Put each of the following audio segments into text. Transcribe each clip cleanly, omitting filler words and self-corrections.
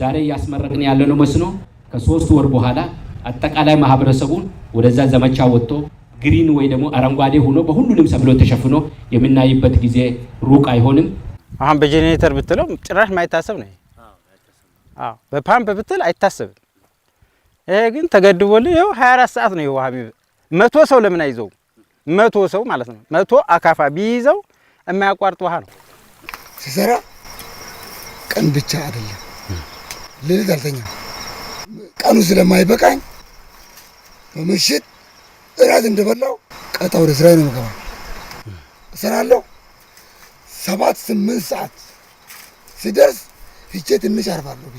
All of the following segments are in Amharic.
ዛሬ ያስመረቅን ያለነው መስኖ ከ3 ወር በኋላ አጠቃላይ ማህበረሰቡን ወደዛ ዘመቻ ወጥቶ ግሪን ወይ ደግሞ አረንጓዴ ሆኖ በሁሉንም ሰብሎ ተሸፍኖ የምናይበት ጊዜ ሩቅ አይሆንም። አሁን በጄኔሬተር ብትለው ጭራሽ ማይታሰብ ነው። በፓምፕ ብትል አይታሰብም። ይሄ ግን ተገድቦልህ ይኸው 24 ሰዓት ነው ውሃ 100 ሰው ለምን አይዘው 100 ሰው ማለት ነው 100 አካፋ ቢይዘው የማያቋርጥ ውሃ ነው። ሲሰራ ቀን ብቻ አይደለም ሌሊት አልተኛም። ቀኑ ስለማይበቃኝ በምሽት እራት እንደበላው ቀጣ ወደ ስራ ነው የምገባው። እሰራለሁ 7-8 ሰዓት ሲደርስ ሂጄ ትንሽ አርፋለሁ።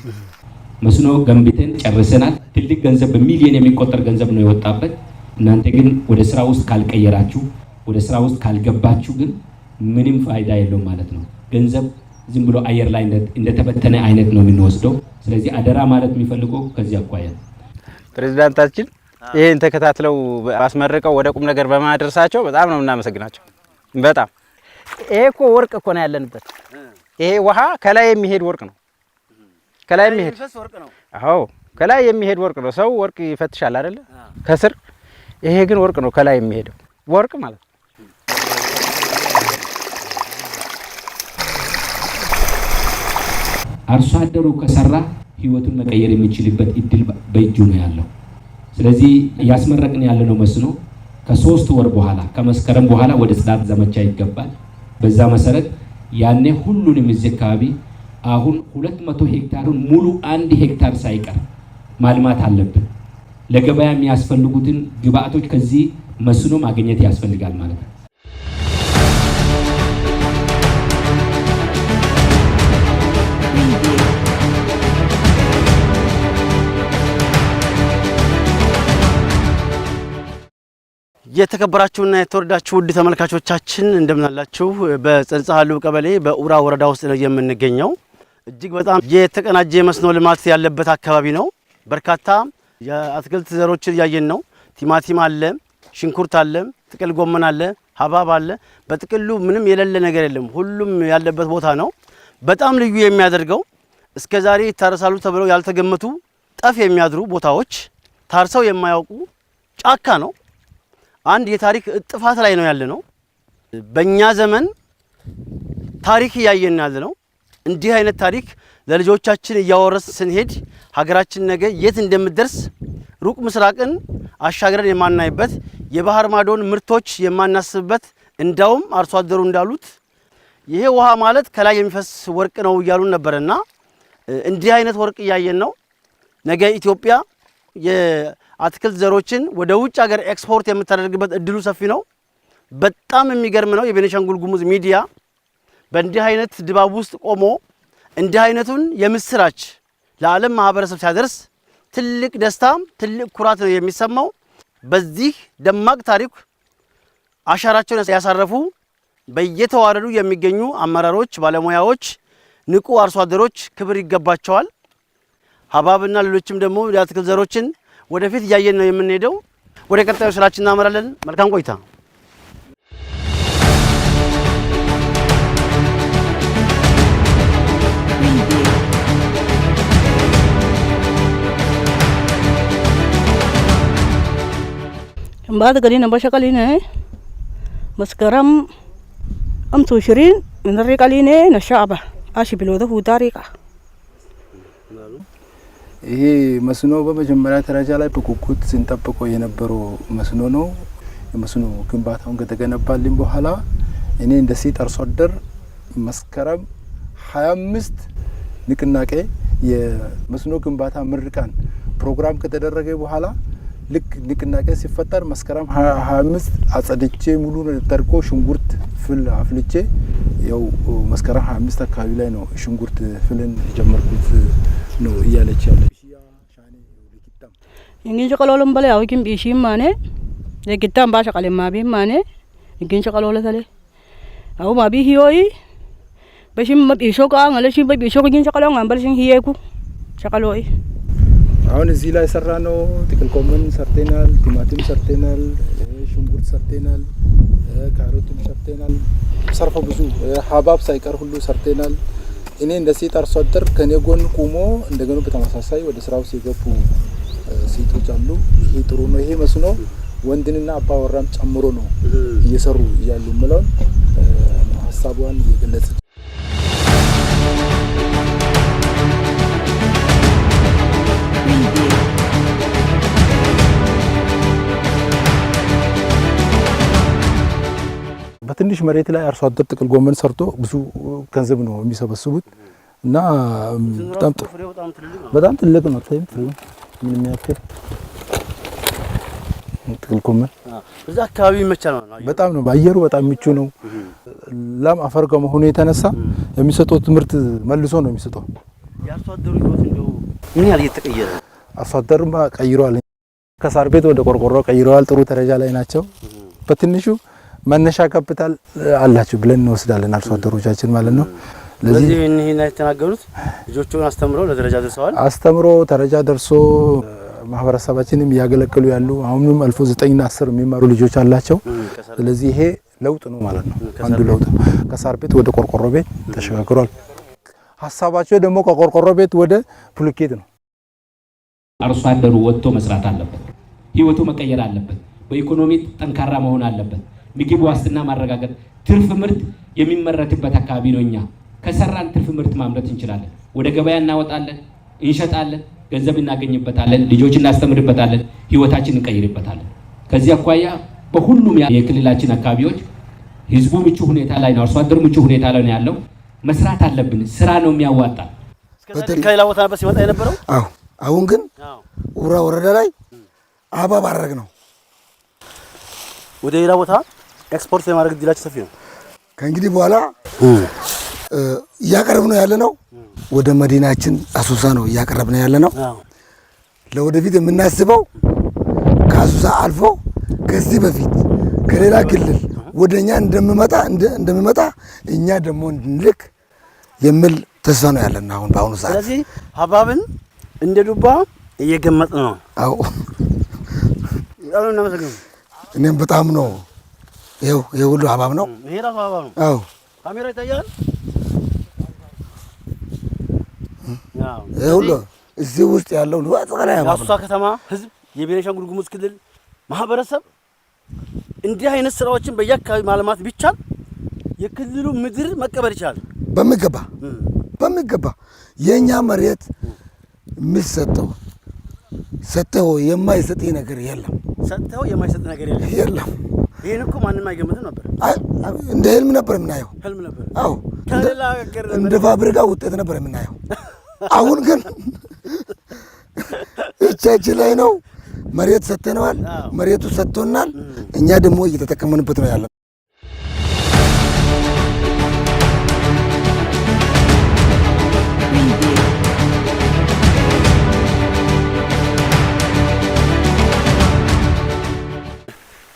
መስኖ ገንብተን ጨርሰናል። ትልቅ ገንዘብ በሚሊዮን የሚቆጠር ገንዘብ ነው የወጣበት። እናንተ ግን ወደ ስራ ውስጥ ካልቀየራችሁ ወደ ስራ ውስጥ ካልገባችሁ ግን ምንም ፋይዳ የለውም ማለት ነው። ገንዘብ ዝም ብሎ አየር ላይ እንደተበተነ አይነት ነው የምንወስደው። ስለዚህ አደራ ማለት የሚፈልገው ከዚህ አኳያ ፕሬዝዳንታችን ይሄን ተከታትለው አስመርቀው ወደ ቁም ነገር በማድረሳቸው በጣም ነው እናመሰግናቸው። በጣም ይሄ እኮ ወርቅ እኮ ነው ያለንበት። ይሄ ውሃ ከላይ የሚሄድ ወርቅ ነው። ከላይ የሚሄድ ወርቅ ነው። አዎ ከላይ የሚሄድ ወርቅ ነው። ሰው ወርቅ ይፈትሻል አይደለ? ከስር ይሄ ግን ወርቅ ነው ከላይ የሚሄደው ወርቅ ማለት ነው። አርሶ አደሩ ከሰራ ህይወቱን መቀየር የሚችልበት እድል በእጁ ነው ያለው። ስለዚህ ያስመረቅን ያለነው መስኖ ከ3 ወር በኋላ ከመስከረም በኋላ ወደ ጽዳት ዘመቻ ይገባል። በዛ መሰረት ያኔ ሁሉንም እዚህ አካባቢ አሁን 200 ሄክታሩን ሙሉ 1 ሄክታር ሳይቀር ማልማት አለብን። ለገበያ የሚያስፈልጉትን ግብአቶች ከዚህ መስኖ ማግኘት ያስፈልጋል ማለት ነው። የተከበራችሁና የተወደዳችሁ ውድ ተመልካቾቻችን እንደምን አላችሁ? በጸንጻሉ ቀበሌ በኡራ ወረዳ ውስጥ ነው የምንገኘው። እጅግ በጣም የተቀናጀ መስኖ ልማት ያለበት አካባቢ ነው። በርካታ የአትክልት ዘሮችን እያየን ነው። ቲማቲም አለ፣ ሽንኩርት አለ፣ ጥቅል ጎመን አለ፣ ሀባብ አለ። በጥቅሉ ምንም የሌለ ነገር የለም። ሁሉም ያለበት ቦታ ነው። በጣም ልዩ የሚያደርገው እስከዛሬ ይታረሳሉ ተብለው ያልተገመቱ ጠፍ የሚያድሩ ቦታዎች፣ ታርሰው የማያውቁ ጫካ ነው። አንድ የታሪክ እጥፋት ላይ ነው ያለነው። በእኛ ዘመን ታሪክ እያየን ያለነው እንዲህ አይነት ታሪክ ለልጆቻችን እያወረስ ስንሄድ ሀገራችን ነገ የት እንደምትደርስ ሩቅ ምስራቅን አሻግረን የማናይበት የባህር ማዶን ምርቶች የማናስብበት እንዳውም አርሶ አደሩ እንዳሉት ይሄ ውሃ ማለት ከላይ የሚፈስ ወርቅ ነው እያሉን ነበርና እንዲህ አይነት ወርቅ እያየን ነው። ነገ ኢትዮጵያ የአትክልት ዘሮችን ወደ ውጭ ሀገር ኤክስፖርት የምታደርግበት እድሉ ሰፊ ነው። በጣም የሚገርም ነው። የቤኒሻንጉል ጉሙዝ ሚዲያ በእንዲህ አይነት ድባብ ውስጥ ቆሞ እንዲህ አይነቱን የምስራች ለዓለም ማህበረሰብ ሲያደርስ ትልቅ ደስታ፣ ትልቅ ኩራት ነው የሚሰማው። በዚህ ደማቅ ታሪክ አሻራቸውን ያሳረፉ በየተዋረዱ የሚገኙ አመራሮች፣ ባለሙያዎች፣ ንቁ አርሶ አደሮች ክብር ይገባቸዋል። ሀባብና ሌሎችም ደግሞ የአትክልት ዘሮችን ወደፊት እያየን ነው የምንሄደው። ወደ ቀጣዩ ስራችን እናመራለን። መልካም ቆይታ። بعد قلينا باش قلينا مسكرم أمتو شرين نري قلينا نشعبه أشي بلوده هو طريقة ይሄ መስኖ በመጀመሪያ ደረጃ ላይ በኩኩት ስንጠብቀው የነበረው መስኖ ነው። የመስኖ ግንባታውን ከተገነባልን በኋላ እኔ እንደዚህ አርሶ አደር መስከረም 25 ንቅናቄ የመስኖ ግንባታ ምርቃን ፕሮግራም ከተደረገ በኋላ ልክ ንቅናቄ ሲፈጠር መስከረም 25 አጸድቼ ሙሉ ተርቆ ሽንኩርት ፍል አፍልቼ ያው መስከረም 25 አካባቢ ላይ ነው ሽንኩርት ፍልን ጀመርኩት ነው እያለች ያለ ingin sekololom bale aw kim bishim mane le kitam ba sakale mabi mane ingin sekolole tale aw mabi hiyoi bashim mabi shoka ngale shim mabi shoka ingin sekolong ambal sing hiyeku sekoloi አሁን እዚህ ላይ ሰራ ነው ጥቅል ጎመን ሰርተናል፣ ቲማቲም ሰርተናል፣ ሽንኩርት ሰርተናል፣ ካሮትም ሰርተናል፣ ሰርፎ ብዙ ሀባብ ሳይቀር ሁሉ ሰርተናል። እኔ እንደ ሴት አርሶ አደር ከኔ ጎን ቆሞ እንደገና በተመሳሳይ ወደ ስራው ሲገቡ ሴቶች አሉ። ይሄ ጥሩ ነው። ይሄ መስኖ ወንድንና አባወራም ጨምሮ ነው እየሰሩ ያሉ ማለት ሐሳቧን እየገለጸ በትንሽ መሬት ላይ አርሶ አደር ጥቅል ጎመን ሰርቶ ብዙ ገንዘብ ነው የሚሰበስቡት እና በጣም ትልቅ ነው። ምን የሚያክል ጥቅል ጎመን እዛ አካባቢ ይመቻል ነው። በጣም ነው አየሩ በጣም ምቹ ነው። ለም አፈር ከመሆኑ የተነሳ የሚሰጠው ትምህርት መልሶ ነው የሚሰጠው። የአርሶ አደሩ ህይወት እንደው ምን ያህል እየተቀየረ አርሶ አደሩማ ቀይሯል። ከሳር ቤት ወደ ቆርቆሮ ቀይረዋል። ጥሩ ደረጃ ላይ ናቸው። በትንሹ መነሻ ካፒታል አላችሁ ብለን እንወስዳለን አርሶ አደሮቻችን ማለት ነው። ለዚህ እነኚህን የተናገሩት ልጆቹን አስተምሮ ለደረጃ ደርሰዋል። አስተምሮ ደረጃ ደርሶ ማህበረሰባችንም ያገለግሉ ያሉ አሁንም አልፎ 9 እና 10 የሚማሩ ልጆች አላቸው። ስለዚህ ይሄ ለውጥ ነው ማለት ነው። አንዱ ለውጥ ከሳር ቤት ወደ ቆርቆሮ ቤት ተሸጋግሯል። ሐሳባቸው ደግሞ ከቆርቆሮ ቤት ወደ ፕሉኬት ነው። አርሶ አደሩ ወጥቶ መስራት አለበት። ህይወቱ መቀየር አለበት። በኢኮኖሚ ጠንካራ መሆን አለበት። ምግብ ዋስትና ማረጋገጥ፣ ትርፍ ምርት የሚመረትበት አካባቢ ነው። እኛ ከሰራን ትርፍ ምርት ማምረት እንችላለን። ወደ ገበያ እናወጣለን፣ እንሸጣለን፣ ገንዘብ እናገኝበታለን፣ ልጆች እናስተምርበታለን፣ ህይወታችን እንቀይርበታለን። ከዚህ አኳያ በሁሉም የክልላችን አካባቢዎች ህዝቡ ምቹ ሁኔታ ላይ ነው፣ አርሶ አደሩ ምቹ ሁኔታ ላይ ነው ያለው። መስራት አለብን። ስራ ነው የሚያዋጣ። ከሌላ ቦታ ነበር ሲመጣ የነበረው። አሁን ግን ኡራ ወረዳ ላይ አበባ ባረግ ነው። ወደ ሌላ ቦታ ኤክስፖርት የማድረግ እድላችሁ ሰፊ ነው። ከእንግዲህ በኋላ እያቀረብ ነው ያለ ነው። ወደ መዲናችን አሶሳ ነው እያቀረብ ነው ያለ ነው። ለወደፊት የምናስበው ከአሶሳ አልፎ ከዚህ በፊት ከሌላ ክልል ወደኛ እንደሚመጣ እኛ ደግሞ እንድንልክ የሚል ተስፋ ነው ያለን አሁን በአሁኑ ሰዓት። ስለዚህ ሀብሀብን እንደ ዱባ እየገመጥ ነው። አዎ እኔም በጣም ነው። ይሄ ሁሉ ሀብሀብ ነው። ይሄ ራሱ ሀብሀብ ነው። አዎ ካሜራ ይታያል። ይሄ ሁሉ እዚህ ውስጥ ያለው ነው አጠቃላይ ሀብሀብ ነው። የአሶሳ ከተማ ህዝብ፣ የቤኒሻንጉል ጉሙዝ ክልል ማህበረሰብ እንዲህ አይነት ስራዎችን በየአካባቢ ማልማት ቢቻል የክልሉ ምድር መቀበል ይችላል። በሚገባ የኛ መሬት የሚሰጠው ሰጠው የማይሰጥ ነገር የለም። ሰጠው የማይሰጥ ነገር የለም። ይሄን እኮ ማንንም አይገምትም ነበር። እንደ ህልም ነበር የምናየው። ህልም ነበር። አዎ ከሌላ ሀገር እንደ ፋብሪካ ውጤት ነበር የምናየው። አሁን ግን እጃችን ላይ ነው። መሬት ሰጥተናል። መሬቱ ሰጥቶናል። እኛ ደግሞ እየተጠቀምንበት ነው ያለው።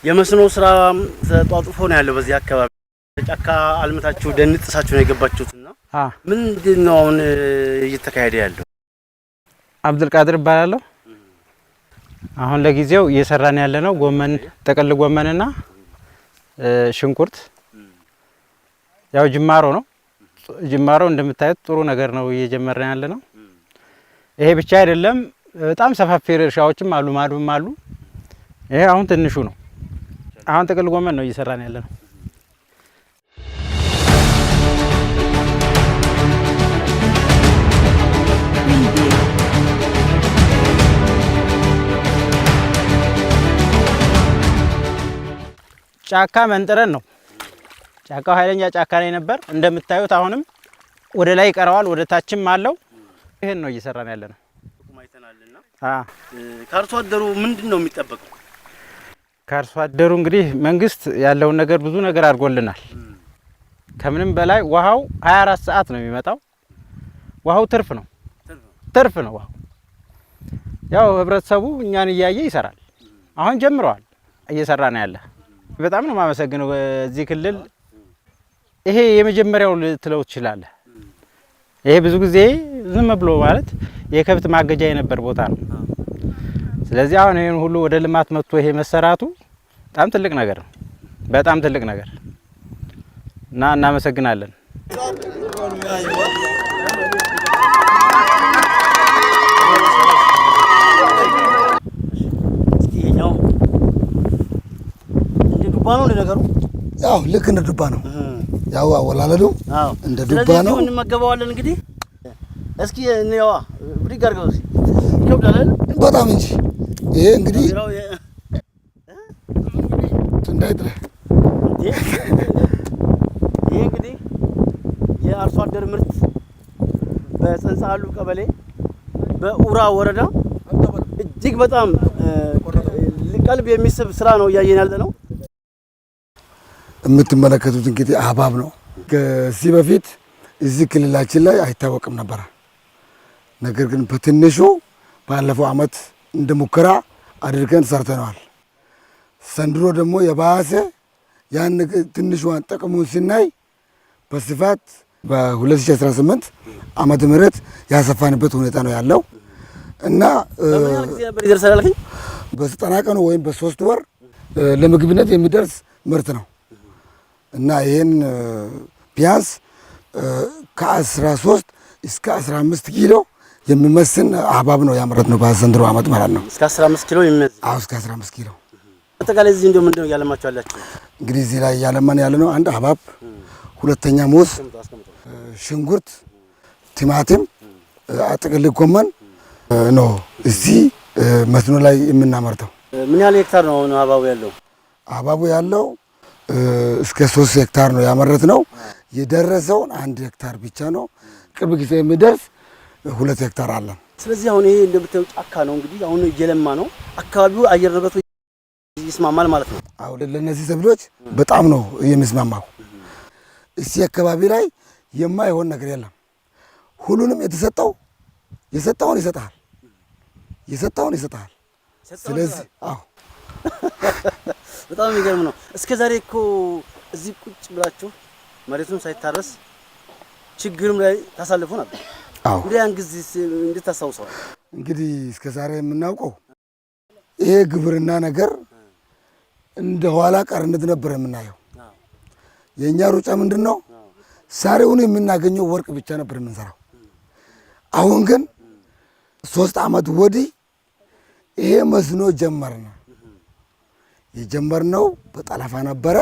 የመስኖ ስራ ተጧጡፎ ነው ያለው በዚህ አካባቢ። ጫካ አልምታችሁ ደን ጥሳችሁ ነው የገባችሁትና ምንድነው አሁን እየተካሄደ ያለው? አብዱልቃድር እባላለሁ። አሁን ለጊዜው እየሰራን ያለነው ጎመን፣ ጥቅል ጎመንና ሽንኩርት ያው ጅማሮ ነው። ጅማሮ እንደምታዩት ጥሩ ነገር ነው እየጀመረን ያለነው። ይሄ ብቻ አይደለም፣ በጣም ሰፋፊ እርሻዎችም አሉ፣ ማዱም አሉ። ይሄ አሁን ትንሹ ነው። አሁን ጥቅል ጎመን ነው እየሰራን ያለነው። ጫካ መንጥረን ነው። ጫካው ኃይለኛ ጫካ ላይ ነበር እንደምታዩት። አሁንም ወደ ላይ ይቀረዋል፣ ወደ ታችም አለው። ይሄን ነው እየሰራን ያለነው። ከአርሶ አደሩ ምንድነው የሚጠበቀው? ከአርሶ አደሩ እንግዲህ መንግስት ያለውን ነገር ብዙ ነገር አድርጎልናል። ከምንም በላይ ውሃው 24 ሰዓት ነው የሚመጣው። ውሃው ትርፍ ነው። ውሃው ያው ህብረተሰቡ እኛን እያየ ይሰራል። አሁን ጀምረዋል፣ እየሰራ ነው ያለ። በጣም ነው የማመሰግነው። እዚህ ክልል ይሄ የመጀመሪያው ልትለው ትችላለህ። ይሄ ብዙ ጊዜ ዝም ብሎ ማለት የከብት ማገጃ የነበር ቦታ ነው። ስለዚህ አሁን ይሄን ሁሉ ወደ ልማት መጥቶ ይሄ መሰራቱ በጣም ትልቅ ነገር ነው። በጣም ትልቅ ነገር እና እናመሰግናለን። ነው ለነገሩ። ያው ልክ እንደ ዱባ ነው። ያው አወላለዱ እንደ ዱባ ነው። ስለዚህ እንመገበዋለን እንግዲህ። እስኪ እንየዋ ብድግ አድርገው እስኪ ይከብዳል በጣም እንጂ ይሄ እንግዲህ እንዳይጥለ ይሄ እንግዲህ የአርሶ አደር ምርት በጸንጻ አሉ ቀበሌ በኡራ ወረዳ እጅግ በጣም ቀልብ የሚስብ ስራ ነው እያየን ያለ ነው። የምትመለከቱት እንግዲህ አባብ ነው። ከዚህ በፊት እዚህ ክልላችን ላይ አይታወቅም ነበር። ነገር ግን በትንሹ ባለፈው አመት እንደ ሙከራ አድርገን ሰርተናል። ዘንድሮ ደግሞ የባሰ ያን ትንሿን ጥቅሙን ስናይ በስፋት በ2018 ዓመተ ምህረት ያሰፋንበት ሁኔታ ነው ያለው እና በ90 ቀኑ ወይም በ3 ወር ለምግብነት የሚደርስ ምርት ነው እና ይሄን ቢያንስ ከ13 እስከ 15 ኪሎ የሚመስል አባብ ነው ያመረት ነው በዘንድሮ አመት ማለት ነው። እስከ 15 ኪሎ የሚመዝ እስከ 15 ኪሎ አጠቃላይ እዚህ እንደው ምንድነው ያለማችሁ ያላችሁ? እንግዲህ እዚህ ላይ ያለማን ያለ ነው አንድ አባብ፣ ሁለተኛ ሙዝ፣ ሽንኩርት፣ ቲማቲም፣ ጥቅል ጎመን ነው እዚህ መስኖ ላይ የምናመርተው። ምን ያህል ሄክታር ነው አባቡ ያለው? አባቡ ያለው እስከ 3 ሄክታር ነው ያመረት ነው። የደረሰውን 1 ሄክታር ብቻ ነው። ቅርብ ጊዜ የሚደርስ 2 ሄክታር አለ። ስለዚህ አሁን ይሄ እንደምታዩ ጫካ ነው እንግዲህ አሁን እየለማ ነው። አካባቢው አየር ንብረቱ ይስማማል ማለት ነው። አሁን ለነዚህ ሰብሎች በጣም ነው የሚስማማው። እዚህ አካባቢ ላይ የማይሆን ነገር የለም። ሁሉንም የሰጠውን ይሰጣል። ስለዚህ በጣም የሚገርም ነው። እስከ ዛሬ እኮ እዚህ ቁጭ ብላችሁ መሬቱን ሳይታረስ ችግርም ላይ ታሳልፉ ነበር። ያን ጊዜ እንዴት ታስታውሰዋል? እንግዲህ እስከ ዛሬ የምናውቀው ይሄ ግብርና ነገር እንደ ኋላ ቀርነት ነበር የምናየው። የኛ ሩጫ ምንድነው? ዛሬውን የምናገኘው ወርቅ ብቻ ነበር የምንሰራው። አሁን ግን 3 አመት ወዲህ ይሄ መስኖ ጀመርና የጀመርነው በጠለፋ ነበረ።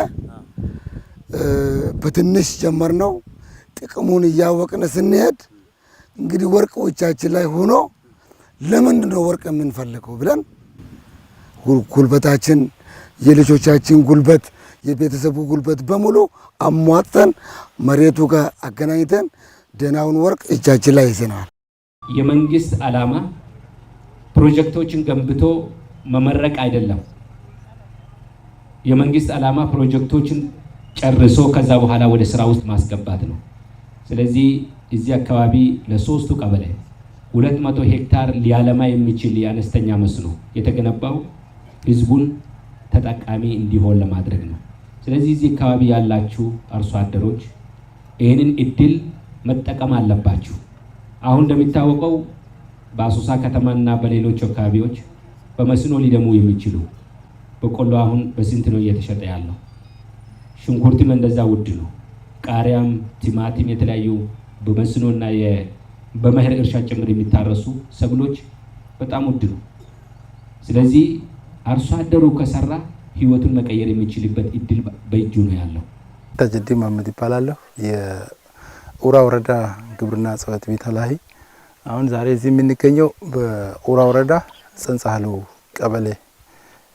በትንሽ ጀመርነው። ጥቅሙን እያወቅን ስንሄድ እንግዲህ ወርቆቻችን ላይ ሆኖ ለምንድን ነው ወርቅ የምንፈልገው ብለን ጉልበታችን፣ የልጆቻችን ጉልበት፣ የቤተሰቡ ጉልበት በሙሉ አሟጠን መሬቱ ጋር አገናኝተን ደህናውን ወርቅ እጃችን ላይ ይዘናል። የመንግስት ዓላማ ፕሮጀክቶችን ገንብቶ መመረቅ አይደለም። የመንግስት ዓላማ ፕሮጀክቶችን ጨርሶ ከዛ በኋላ ወደ ስራ ውስጥ ማስገባት ነው። ስለዚህ እዚህ አካባቢ ለሶስቱ ቀበሌ 200 ሄክታር ሊያለማ የሚችል የአነስተኛ መስኖ የተገነባው ህዝቡን ተጠቃሚ እንዲሆን ለማድረግ ነው። ስለዚህ እዚህ አካባቢ ያላችሁ አርሶ አደሮች ይህንን እድል መጠቀም አለባችሁ። አሁን እንደሚታወቀው በአሶሳ ከተማና በሌሎች አካባቢዎች በመስኖ ሊደሙ የሚችሉ በቆሎ አሁን በስንት ነው እየተሸጠ ያለው? ሽንኩርትም እንደዛ ውድ ነው። ቃሪያም፣ ቲማቲም፣ የተለያዩ በመስኖና በመኸር እርሻ ጭምር የሚታረሱ ሰብሎች በጣም ውድ ነው። ስለዚህ አርሶ አደሩ ከሰራ ህይወቱን መቀየር የሚችልበት እድል በእጁ ነው ያለው። ተጀዲ መሐመድ ይባላለሁ። የኡራ ወረዳ ግብርና ጽሕፈት ቤት ኃላፊ። አሁን ዛሬ እዚህ የምንገኘው በኡራ ወረዳ ጸንጻ ሀሎ ቀበሌ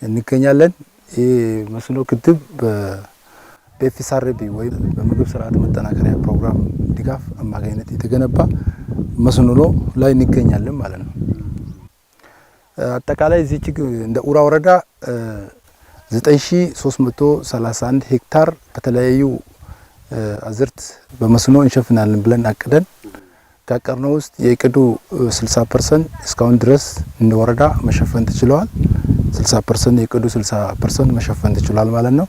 እንገኛለን። ይህ መስኖ ግድብ በኤፍኤስአርቢ ወይም በምግብ ስርዓት መጠናከሪያ ፕሮግራም ድጋፍ አማካኝነት የተገነባ መስኖ ላይ እንገኛለን ማለት ነው። አጠቃላይ እዚህ እንደ ኡራ ወረዳ 9331 ሄክታር በተለያዩ አዝርት በመስኖ እንሸፍናለን ብለን አቅደን ካቀርነው ውስጥ የእቅዱ 60% እስካሁን ድረስ እንደ ወረዳ መሸፈን ተችሏል። 60% የእቅዱ 60% መሸፈን ተችሏል ማለት ነው።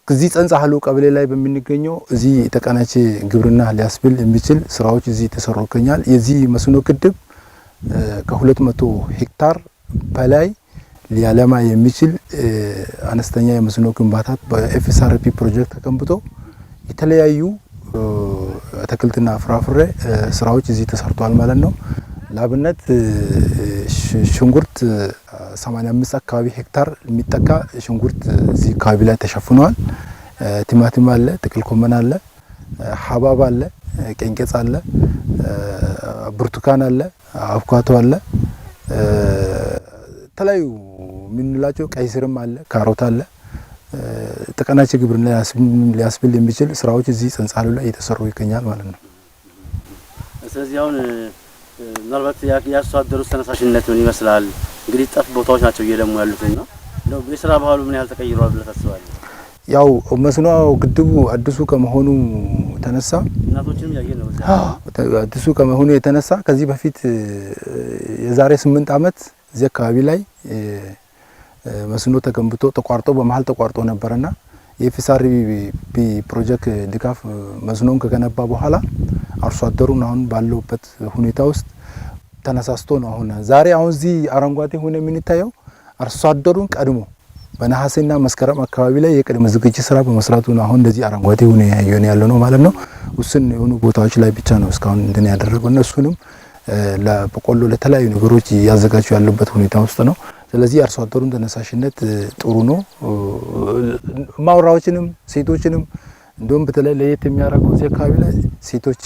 እዚህ ጸንጻ ሀሎ ቀበሌ ላይ በሚገኘው እዚህ የተቀናጀ ግብርና ሊያስብል የሚችል ስራዎች እዚህ ተሰሩ ይገኛል። የዚህ መስኖ ግድብ ከ200 ሄክታር በላይ ሊያለማ የሚችል አነስተኛ የመስኖ ግንባታ በኤፍኤስአርፒ ፕሮጀክት ተቀምጦ የተለያዩ አትክልትና ፍራፍሬ ስራዎች እዚህ ተሰርቷል ማለት ነው። ለአብነት ሽንኩርት 85 አካባቢ ሄክታር የሚጠጋ ሽንኩርት እዚህ አካባቢ ላይ ተሸፍኗል። ቲማቲም አለ፣ ጥቅል ጎመን አለ፣ ሐባብ አለ፣ ቄንቄጽ አለ፣ ብርቱካን አለ፣ አቮካዶ አለ፣ ተለያዩ የምንላቸው ቀይ ስርም አለ፣ ካሮት አለ። ተቀናጭ ግብርና ሊያስብል የሚችል ስራዎች እዚህ ጸንጻሉ ላይ እየተሰሩ ይገኛል ማለት ነው። ስለዚህ አሁን ምናልባት የአርሶ አደሩስ ተነሳሽነት ምን ይመስላል? እንግዲህ ጠፍ ቦታዎች ናቸው እየለሙ ያሉትና ነው የስራ ባህሉ ምን ያህል ተቀይሯል ብለህ ታስባለህ? ያው መስኖ ግድቡ አዲሱ ከመሆኑ የተነሳ እናቶችንም ያየን ነው አዲሱ ከመሆኑ የተነሳ ከዚህ በፊት የዛሬ 8 አመት እዚህ አካባቢ ላይ መስኖ ተገንብቶ ተቋርጦ በመሃል ተቋርጦ ነበርና የኤፍኤስአርቢ ፕሮጀክት ድጋፍ መስኖን ከገነባ በኋላ አርሶ አደሩን አሁን ባለውበት ሁኔታ ውስጥ ተነሳስቶ ነው አሁን ዛሬ አሁን እዚህ አረንጓዴ ሆነ የምንታየው አርሶ አደሩን ቀድሞ በነሐሴና መስከረም አካባቢ ላይ የቅድመ ዝግጅት ስራ በመስራቱ ነው አሁን እንደዚህ አረንጓዴ ሆነ ያለው ነው ማለት ነው። ውስን የሆኑ ቦታዎች ላይ ብቻ ነው እስካሁን እንደነ ያደረገው እነሱንም ለበቆሎ ለተለያዩ ነገሮች ያዘጋጁ ያሉበት ሁኔታ ውስጥ ነው። ስለዚህ አርሶ አደሩን ተነሳሽነት ጥሩ ነው። ማውራዎችንም ሴቶችንም እንደውም በተለይ ለየት የሚያደርገው እዚህ አካባቢ ላይ ሴቶች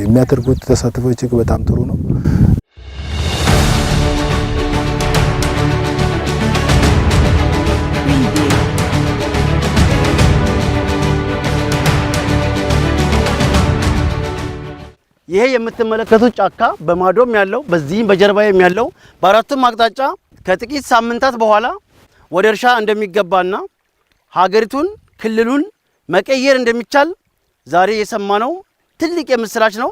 የሚያደርጉት ተሳትፎ እጅግ በጣም ጥሩ ነው። ይሄ የምትመለከቱት ጫካ በማዶም ያለው በዚህም በጀርባዬም ያለው በአራቱም አቅጣጫ ከጥቂት ሳምንታት በኋላ ወደ እርሻ እንደሚገባና ሀገሪቱን ክልሉን መቀየር እንደሚቻል ዛሬ የሰማነው ትልቅ የምስራች ነው።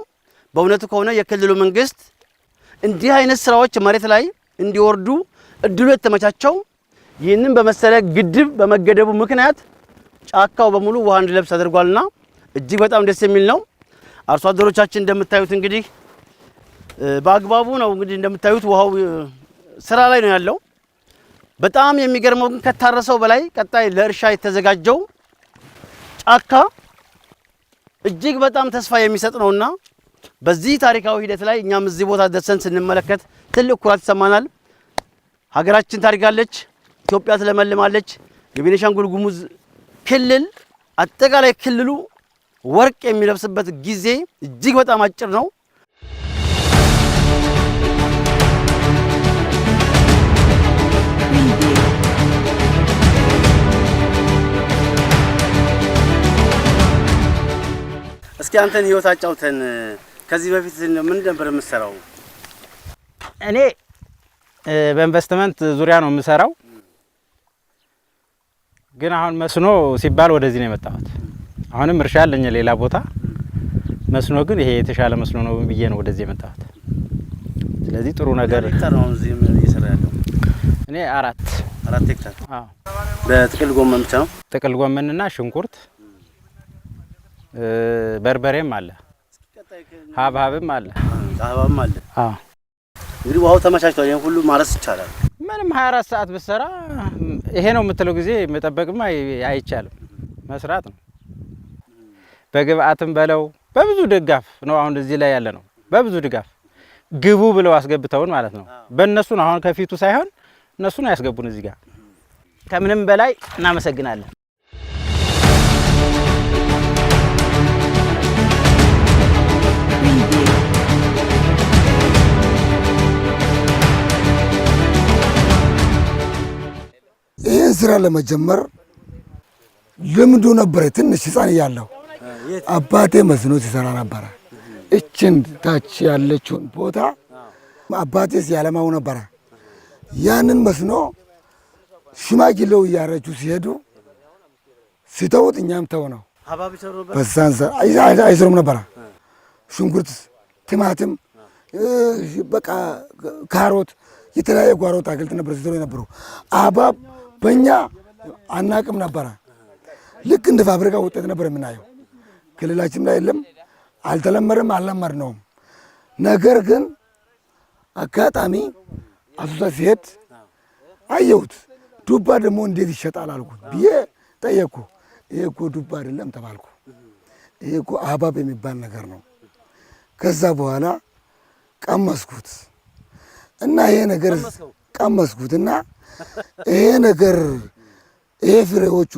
በእውነቱ ከሆነ የክልሉ መንግስት እንዲህ አይነት ስራዎች መሬት ላይ እንዲወርዱ እድሉ የተመቻቸው ይህንን በመሰለ ግድብ በመገደቡ ምክንያት ጫካው በሙሉ ውሃ እንዲለብስ አድርጓልና እጅግ በጣም ደስ የሚል ነው። አርሶ አደሮቻችን እንደምታዩት እንግዲህ በአግባቡ ነው እንግዲህ እንደምታዩት ውሃው ስራ ላይ ነው ያለው። በጣም የሚገርመው ግን ከታረሰው በላይ ቀጣይ ለእርሻ የተዘጋጀው ጫካ እጅግ በጣም ተስፋ የሚሰጥ ነውና በዚህ ታሪካዊ ሂደት ላይ እኛም እዚህ ቦታ ደርሰን ስንመለከት ትልቅ ኩራት ይሰማናል። ሀገራችን ታድጋለች፣ ኢትዮጵያ ትለመልማለች። የቤኒሻንጉል ጉሙዝ ክልል አጠቃላይ ክልሉ ወርቅ የሚለብስበት ጊዜ እጅግ በጣም አጭር ነው። እስኪ አንተን ህይወት አጫውተን። ከዚህ በፊት ምን ነበር የምትሰራው? እኔ በኢንቨስትመንት ዙሪያ ነው የምሰራው፣ ግን አሁን መስኖ ሲባል ወደዚህ ነው የመጣሁት። አሁንም እርሻ አለኝ ሌላ ቦታ፣ መስኖ ግን ይሄ የተሻለ መስኖ ነው ብዬ ነው ወደዚህ የመጣሁት። ስለዚህ ጥሩ ነገር ነው እዚህ እየሰራ ያለው። እኔ 4 ሄክታር። አዎ። በጥቅል ጎመን ብቻ ነው? ጥቅል ጎመንና ሽንኩርት፣ በርበሬም አለ፣ ሀብሀብም አለ። ሀብሀብም አለ። አዎ። እንግዲህ ውሃው ተመቻችቷል። ይሄን ሁሉ ማረስ ይቻላል። ምንም 24 ሰዓት ብትሰራ ይሄ ነው የምትለው ጊዜ መጠበቅም አይቻልም፣ መስራት ነው። በግብአትም በለው በብዙ ድጋፍ ነው አሁን እዚህ ላይ ያለ ነው። በብዙ ድጋፍ ግቡ ብለው አስገብተውን ማለት ነው። በእነሱ ነው አሁን ከፊቱ ሳይሆን እነሱ ነው ያስገቡን እዚህ ጋር። ከምንም በላይ እናመሰግናለን። ይህን ስራ ለመጀመር ልምዱ ነበረ። ትንሽ ህፃን እያለሁ አባቴ መስኖ ሲሰራ ነበረ። እችን ታች ያለችውን ቦታ አባቴ ሲያለማው ነበረ። ያንን መስኖ ሽማግሌው እያረጁ ሲሄዱ ሲተውት እኛም ተው ነው። በዛን አይሰሩም ነበረ። ሽንኩርት፣ ቲማቲም፣ በቃ ካሮት፣ የተለያየ ጓሮ አትክልት ነበር ሲሰሩ የነበሩ። ሀብሀብ በእኛ አናቅም ነበረ። ልክ እንደ ፋብሪካ ውጤት ነበር የምናየው። ክልላችን ላይ የለም፣ አልተለመደም፣ አልለመድነውም። ነገር ግን አጋጣሚ አሶሳ ሲሄድ አየሁት። ዱባ ደግሞ እንዴት ይሸጣል አልኩት ብዬ ጠየቅኩ። ይሄ እኮ ዱባ አይደለም ተባልኩ። ይሄ እኮ ሀብሀብ የሚባል ነገር ነው። ከዛ በኋላ ቀመስኩት እና ይሄ ነገር ቀመስኩትና ይሄ ነገር ይሄ ፍሬዎቹ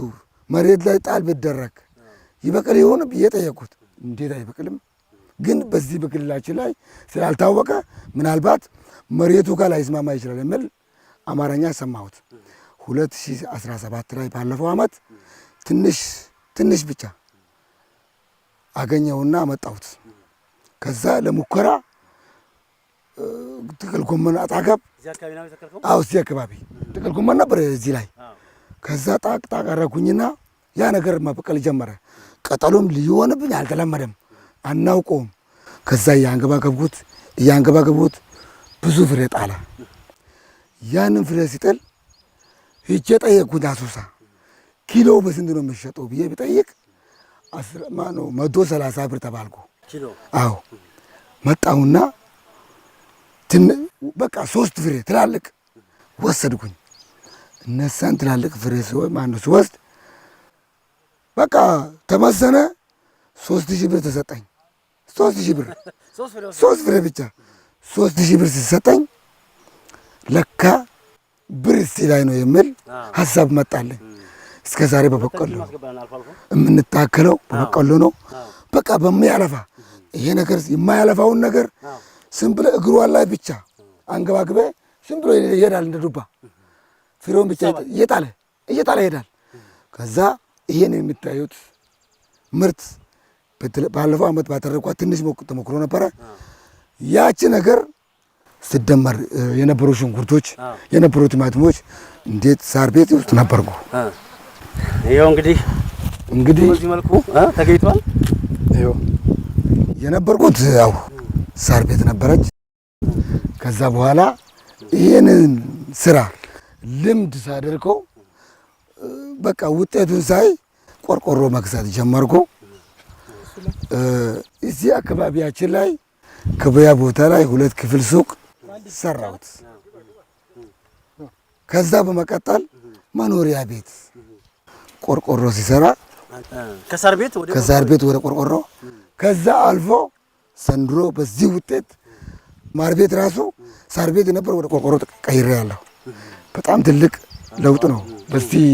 መሬት ላይ ጣል ቢደረግ ይበቅል ይሆን ብዬ ጠየቅኩት። እንዴት አይበቅልም? ግን በዚህ በክልላችን ላይ ስላልታወቀ ምናልባት መሬቱ ጋር ላይስማማ ይችላል የሚል አማርኛ ሰማሁት። 2017 ላይ ባለፈው ዓመት ትንሽ ብቻ አገኘውና አመጣሁት። ከዛ ለሙከራ ጥቅል ጎመን አጣገብ እዚህ አካባቢ ጥቅል ጎመን ነበር እዚህ ላይ። ከዛ ጣቅ አደረኩኝና ያ ነገር መብቀል ጀመረ። ቅጠሉም ልዩ ሆነብኝ፣ አልተለመደም፣ አናውቀውም። ከዛ እያንገባገቡት ብዙ ፍሬ ጣለ። ያንን ፍሬ ሲጥል ሂጄ ጠየቅኩት አሶሳ ኪሎ በስንት ነው የሚሸጠው ብዬ ብጠይቅ 130 ብር ተባልኩ። አዎ መጣሁና በቃ 3 ፍሬ ትላልቅ ወሰድኩኝ። እነሳን ትላልቅ ፍሬ ስወስድ በቃ ተመሰነ 3000 ብር ተሰጠኝ። 3000 ብር 3 ፍሬ ብቻ 3000 ብር ሲሰጠኝ ለካ ብር እስቲ ላይ ነው የሚል ሀሳብ መጣልኝ። እስከ ዛሬ በበቆሎ የምንታከለው በበቆሎ ነው። በቃ በሚያለፋ ይሄ ነገር የማያለፋውን ነገር ዝም ብለህ እግሯን ላይ ብቻ አንገባግበ ዝም ብሎ ይሄዳል። እንደ ዱባ ፍሬውን ብቻ እየጣለ ይሄዳል። ከዛ ይሄን የምታዩት ምርት ባለፈው ዓመት ባደረኳት ትንሽ ተሞክሮ ነበረ። ያቺ ነገር ሲደመር የነበሩ ሽንኩርቶች የነበሩ ቲማቲሞች እንዴት ሳር ቤት ውስጥ ነበርኩ። ይሄው እንግዲህ በዚህ መልኩ ተገይቷል። ይሄው የነበርኩት ያው ሳር ቤት ነበረች። ከዛ በኋላ ይሄንን ስራ ልምድ ሳደርገው በቃ ውጤቱን ሳይ ቆርቆሮ መግዛት ጀመርኩ። እዚህ አካባቢያችን ላይ ገበያ ቦታ ላይ 2 ክፍል ሱቅ ሰራሁት። ከዛ በመቀጠል መኖሪያ ቤት ቆርቆሮ ሲሰራ ከሳር ቤት ወደ ቆርቆሮ ከዛ አልፎ ሰንድሮ በዚህ ውጤት ማር ቤት ራሱ ሳር ቤት የነበር ወደ ቆርቆሮ ቀይሬ ያለሁ በጣም ትልቅ ለውጥ ነው። በዚህ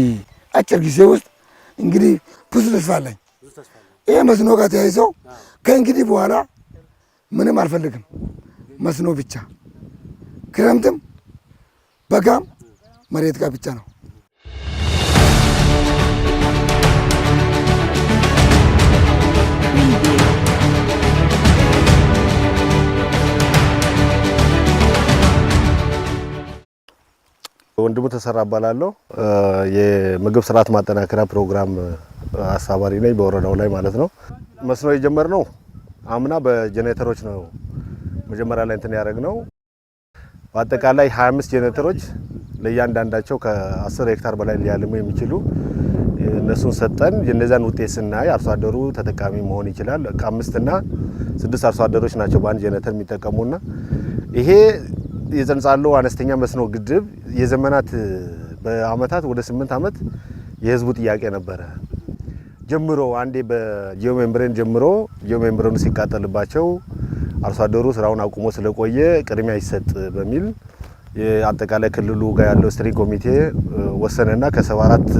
አጭር ጊዜ ውስጥ እንግዲህ ብዙ ተስፋ አለኝ። ይሄ መስኖ ጋር ተያይዞ ከእንግዲህ በኋላ ምንም አልፈልግም፣ መስኖ ብቻ፣ ክረምትም በጋም መሬት ጋር ብቻ ነው። ወንድሙ ተሰራ እባላለሁ። የምግብ ስርዓት ማጠናከሪያ ፕሮግራም አስተባባሪ ነኝ በወረዳው ላይ ማለት ነው። መስኖ የጀመርነው አምና በጄኔሬተሮች ነው። መጀመሪያ ላይ እንትን ያደረግነው በአጠቃላይ 25 ጄኔሬተሮች ለእያንዳንዳቸው ከ10 ሄክታር በላይ ሊያልሙ የሚችሉ እነሱን ሰጠን። የነዛን ውጤት ስናይ አርሶ አደሩ ተጠቃሚ መሆን ይችላል። ከ5 እና 6 አርሶ አደሮች ናቸው በአንድ ጄኔሬተር የሚጠቀሙና ይሄ የጸንጻሎ አነስተኛ መስኖ ግድብ የዘመናት በአመታት ወደ 8 አመት የህዝቡ ጥያቄ ነበረ። ጀምሮ አንዴ በጂኦሜምብሬን ጀምሮ ጂኦሜምብሬኑ ሲቃጠልባቸው አርሶ አደሩ ስራውን አቁሞ ስለቆየ ቅድሚያ ይሰጥ በሚል የአጠቃላይ ክልሉ ጋር ያለው ስትሪንግ ኮሚቴ ወሰነና ከ74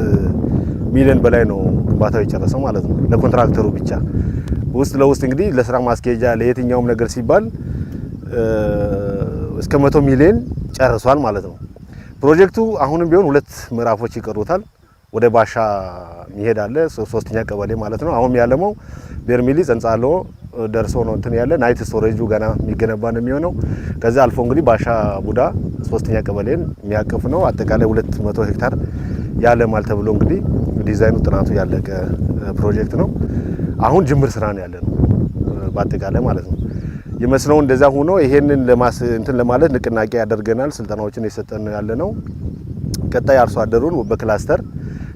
ሚሊዮን በላይ ነው ግንባታው የጨረሰው ማለት ነው። ለኮንትራክተሩ ብቻ ውስጥ ለውስጥ እንግዲህ ለስራ ማስኬጃ ለየትኛውም ነገር ሲባል እስከ 100 ሚሊዮን ጨርሷል ማለት ነው። ፕሮጀክቱ አሁንም ቢሆን 2 ምዕራፎች ይቀሩታል። ወደ ባሻ የሚሄድ አለ 3ኛ ቀበሌ ማለት ነው። አሁን ያለመው በርሚሊ ጸንጻሎ ደርሶ ነው እንትን ያለ ናይት ስቶሬጁ ገና የሚገነባ ነው የሚሆነው። ከዛ አልፎ እንግዲህ ባሻ ቡዳ 3ኛ ቀበሌን የሚያቅፍ ነው። አጠቃላይ 200 ሄክታር ያለማል ተብሎ እንግዲህ ዲዛይኑ ጥናቱ ያለቀ ፕሮጀክት ነው። አሁን ጅምር ስራ ነው ያለ ነው በአጠቃላይ ማለት ነው። የመስኖው እንደዛ ሆኖ ይሄንን እንትን ለማለት ንቅናቄ ያደርገናል። ስልጠናዎችን የሰጠን ያለ ነው። ቀጣይ አርሶ አደሩን በክላስተር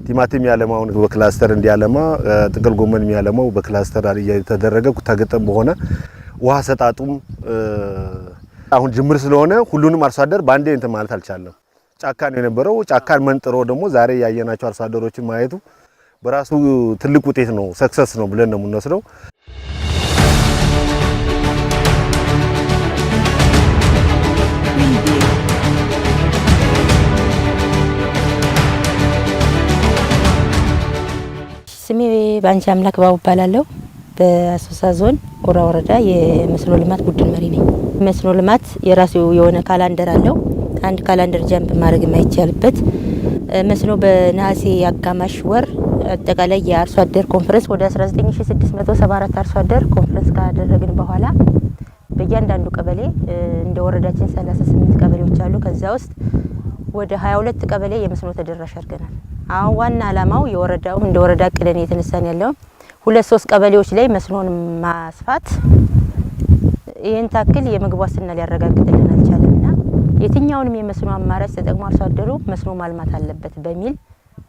ቲማቲም ያለማውን በክላስተር እንዲያለማ፣ ጥቅል ጎመን የሚያለማው በክላስተር እየተደረገ ተገጠም በሆነ ውሃ ሰጣጡም አሁን ጅምር ስለሆነ ሁሉንም አርሶ አደር ባንዴ እንትን ማለት አልቻለም። ጫካ ነው የነበረው። ጫካን መንጥሮ ደግሞ ዛሬ ያየናቸው አርሶ አደሮችን ማየቱ በራሱ ትልቅ ውጤት ነው፣ ሰክሰስ ነው ብለን ነው የምንወስደው። ባንቺ አምላክ ባው ባላለው በአሶሳ ዞን ኡራ ወረዳ የመስኖ ልማት ቡድን መሪ ነኝ። መስኖ ልማት የራሱ የሆነ ካላንደር አለው። አንድ ካላንደር ጃምፕ ማድረግ የማይቻልበት መስኖ በነሐሴ አጋማሽ ወር አጠቃላይ የአርሶ አደር ኮንፈረንስ ወደ 19674 አርሶ አደር ኮንፈረንስ ካደረግን በኋላ በእያንዳንዱ ቀበሌ እንደ ወረዳችን 38 ቀበሌዎች አሉ። ከዛ ውስጥ ወደ 22 ቀበሌ የመስኖ ተደራሽ አድርገናል። አሁን ዋና አላማው የወረዳው እንደ ወረዳ ቅደን የተነሳን ያለው 2-3 ቀበሌዎች ላይ መስኖን ማስፋት ይሄን ታክል የምግብ ዋስትና ሊያረጋግጥልን አልቻለምና የትኛውንም የመስኖ አማራጭ ተጠቅሞ አርሶ አደሩ መስኖ ማልማት አለበት በሚል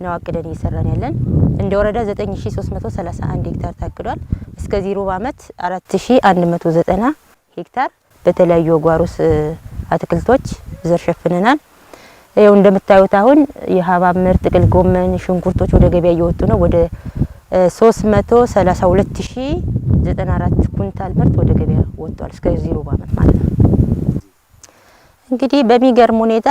ነው አቅደን እየሰራን ያለን። እንደ ወረዳ 9331 ሄክታር ታቅዷል። እስከ 0 ዓመት 4190 ሄክታር በተለያዩ ጓሮስ አትክልቶች ዘር ሸፍነናል። ይሄው እንደምታዩት አሁን የሀባብ ምርት፣ ጥቅል ጎመን፣ ሽንኩርቶች ወደ ገበያ እየወጡ ነው። ወደ 332094 ኩንታል ምርት ወደ ገበያ ወጥቷል እስከ 0 ዓመት ማለት ነው። እንግዲህ በሚገርም ሁኔታ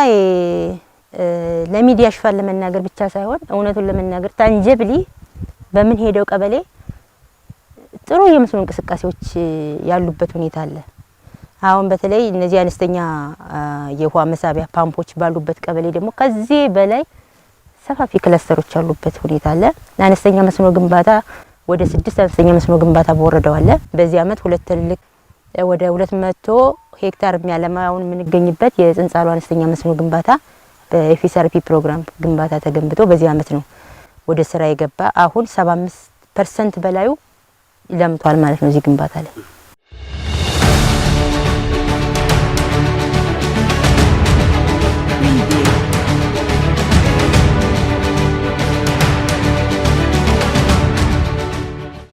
ለሚዲያ ሽፋን ለመናገር ብቻ ሳይሆን እውነቱን ለመናገር ታንጀብሊ በምን ሄደው ቀበሌ ጥሩ የመስኖ እንቅስቃሴዎች ያሉበት ሁኔታ አለ። አሁን በተለይ እነዚህ አነስተኛ የውሃ መሳቢያ ፓምፖች ባሉበት ቀበሌ ደግሞ ከዚህ በላይ ሰፋፊ ክለስተሮች ያሉበት ሁኔታ አለ። አነስተኛ መስኖ ግንባታ ወደ 6 አነስተኛ መስኖ ግንባታ በወረዳው አለ። በዚህ አመት ሁለት ትልቅ ወደ 200 ሄክታር የሚያለማውን የምንገኝበት የጽንጻሉ አነስተኛ መስኖ ግንባታ በኤፍኤስአርፒ ፕሮግራም ግንባታ ተገንብቶ በዚህ አመት ነው ወደ ስራ የገባ። አሁን 75% በላዩ ለምቷል ማለት ነው እዚህ ግንባታ ላይ።